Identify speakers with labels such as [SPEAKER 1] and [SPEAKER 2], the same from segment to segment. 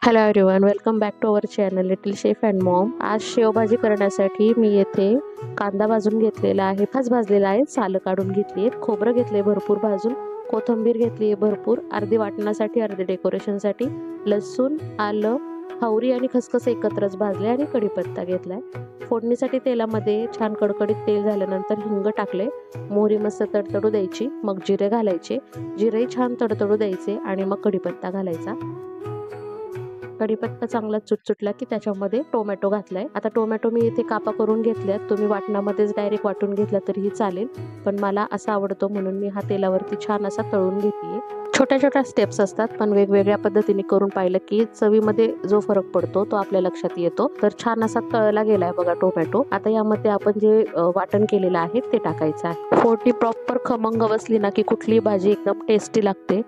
[SPEAKER 1] Hello everyone, welcome back to our channel little chef and mom. आज शेवभाजी करण्यासाठी मी येथे कांदा भाजून घेतलेला आहे, भाजलेला आहे, सालं काढून घेतली आहे, खोबरं घेतले भरपूर भाजून, कोथिंबीर घेतली आहे भरपूर, अर्धी वाटणासाठी अर्धी डेकोरेशनसाठी, लसूण, आलं, हवरी आणि खसखस एकत्रच भाजले आणि कढीपत्ता घेतलाय। फोडणीसाठी तेलामध्ये छान कडकडीत तेल झाल्यानंतर हिंग टाकले, मोहरी मस्त तडतडू द्यायची, मग जिरे घालायचे, जिरे छान तडतडू द्यायचे आणि मग कढीपत्ता घालायचा। कढीपत्ता चांगला चुटचुटला की त्याच्यामध्ये टोमॅटो घातलाय। आता टोमॅटो मी इथे कापा करून घेतल्यात, तुम्ही वाटणामध्येच डायरेक्ट वाटून घेतला तरीही चालेल, पण मला असा आवडतो म्हणून मी हा तेलावरती छान असा तळून घेतलीये। छोट्या छोट्या स्टेप्स असतात, पण वेगवेगळ्या पद्धतीने करून पाहिलं की चवीमध्ये जो फरक पडतो तो आपल्या लक्षात येतो। तर छान असा तळला गेलाय बघा टोमॅटो। आता यामध्ये आपण जे वाटण केलेलं आहे ते टाकायचं आहे। फोडणी प्रॉपर खमंग बसली ना की कुठली भाजी एकदम टेस्टी लागते।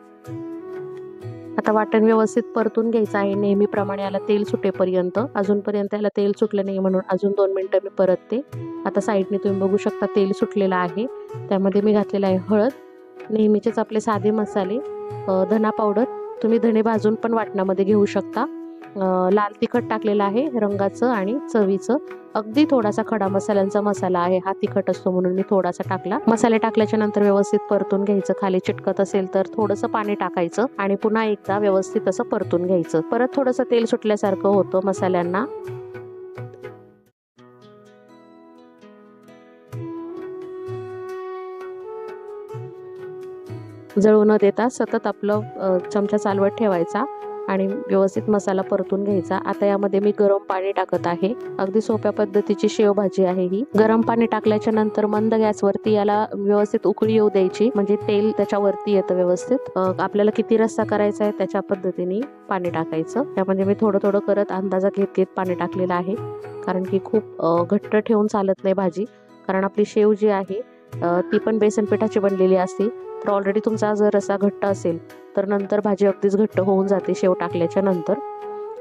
[SPEAKER 1] आता वाटण व्यवस्थित परतून घ्यायचं आहे, नेहमीप्रमाणे याला तेल सुटेपर्यंत। अजूनपर्यंत याला तेल सुटलं नाही म्हणून अजून 2 मिनिटं मी परतते। आता साईडने तुम्ही बघू शकता तेल सुटलेलं आहे, त्यामध्ये मी घातलेलं आहे हळद, नेहमीचेच आपले साधे मसाले, धना पावडर, तुम्ही धणे भाजून पण वाटणामध्ये घेऊ शकता, लाल तिखट टाकलेलं आहे रंगाचं आणि चवीचं, अगदी थोडासा खडा मसाल्यांचा मसाला आहे, हा तिखट असतो म्हणून मी थोडासा टाकला। मसाले टाकल्याच्या नंतर व्यवस्थित परतून घ्यायचं, खाली चिटकत असेल तर थोडंसं पाणी टाकायचं आणि पुन्हा एकदा व्यवस्थित असं परतून घ्यायचं। परत थोडंसं तेल सुटल्यासारखं होतं मसाल्यांना। जळू न देता सतत आपलं चमचा चालवत ठेवायचा आणि व्यवस्थित मसाला परतून घ्यायचा। आता यामध्ये मी गरम पाणी टाकत आहे, अगदी सोप्या पद्धतीची शेवभाजी आहे ही। गरम पाणी टाकल्याच्या नंतर मंद गॅसवरती याला व्यवस्थित उकळी येऊ द्यायची, म्हणजे तेल त्याच्यावरती येतं व्यवस्थित। आपल्याला किती रस्सा करायचा आहे त्याच्या पद्धतीने पाणी टाकायचं। त्यामध्ये मी थोडं थोडं करत अंदाजा घेत पाणी टाकलेलं आहे, कारण की खूप घट्ट ठेवून चालत नाही भाजी, कारण आपली शेव जी आहे ती पण बेसन पिठाची बनलेली असते। तर ऑलरेडी तुमचा जर रस्सा घट्ट असेल तर नंतर भाजी अगदीच घट्ट होऊन जाते शेव टाकल्याच्या नंतर।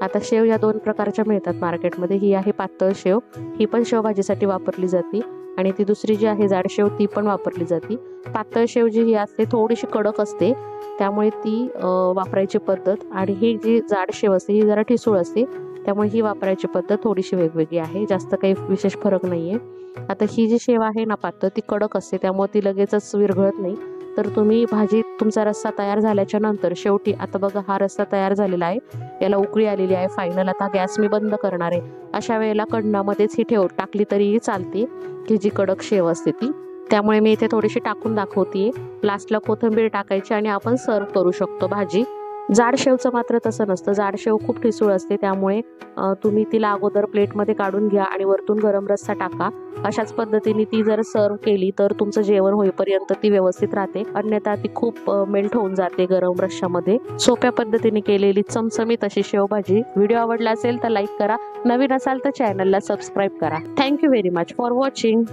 [SPEAKER 1] आता शेव या 2 प्रकारच्या मिळतात मार्केटमध्ये, ही आहे पातळ शेव, ही पण शेवभाजीसाठी वापरली जाते, आणि ती दुसरी जी आहे जाड शेव ती पण वापरली जाते। पातळ शेव जी ही असते थोडीशी कडक असते, त्यामुळे ती वापरायची पद्धत, आणि ही जी जाड शेव असते ही जरा ठिसूळ असते, त्यामुळे ही वापरायची पद्धत थोडीशी वेगवेगळी आहे, जास्त काही विशेष फरक नाहीये। आता ही जी शेव आहे ना पातळ, ती कडक असते त्यामुळे ती लगेचच विरघळत नाही। तर तुम्ही भाजी तुमचा रस्सा तयार झाल्याच्या नंतर शेवटी, आता बघा हा रस्सा तयार झालेला आहे, याला उकळी आलेली आहे फायनल, आता गॅस मी बंद करणार आहे। अशा वेळेला कढणामध्येच ही ठेव टाकली तरीही चालते, की जी कडक शेव असते ती, त्यामुळे मी इथे थोडीशी टाकून दाखवतेय। लास्टला कोथिंबीर टाकायची आणि आपण सर्व करू शकतो भाजी। जाड शेवचं मात्र तसं नसतं, जाड शेव खूप ठिसूळ असते, त्यामुळे तुम्ही तिला अगोदर प्लेटमध्ये काढून घ्या आणि वरतून गरम रस्सा टाका। अशाच पद्धतीने ती जर सर्व केली तर तुमचं जेवण होईपर्यंत ती व्यवस्थित राहते, अन्यथा ती खूप मेल्ट होऊन जाते गरम रश्श्यामध्ये। सोप्या पद्धतीने केलेली चमचमीत अशी शेवभाजी। व्हिडिओ आवडला असेल तर लाईक करा, नवीन असाल तर चॅनलला सबस्क्राईब करा। Thank you very much for watching.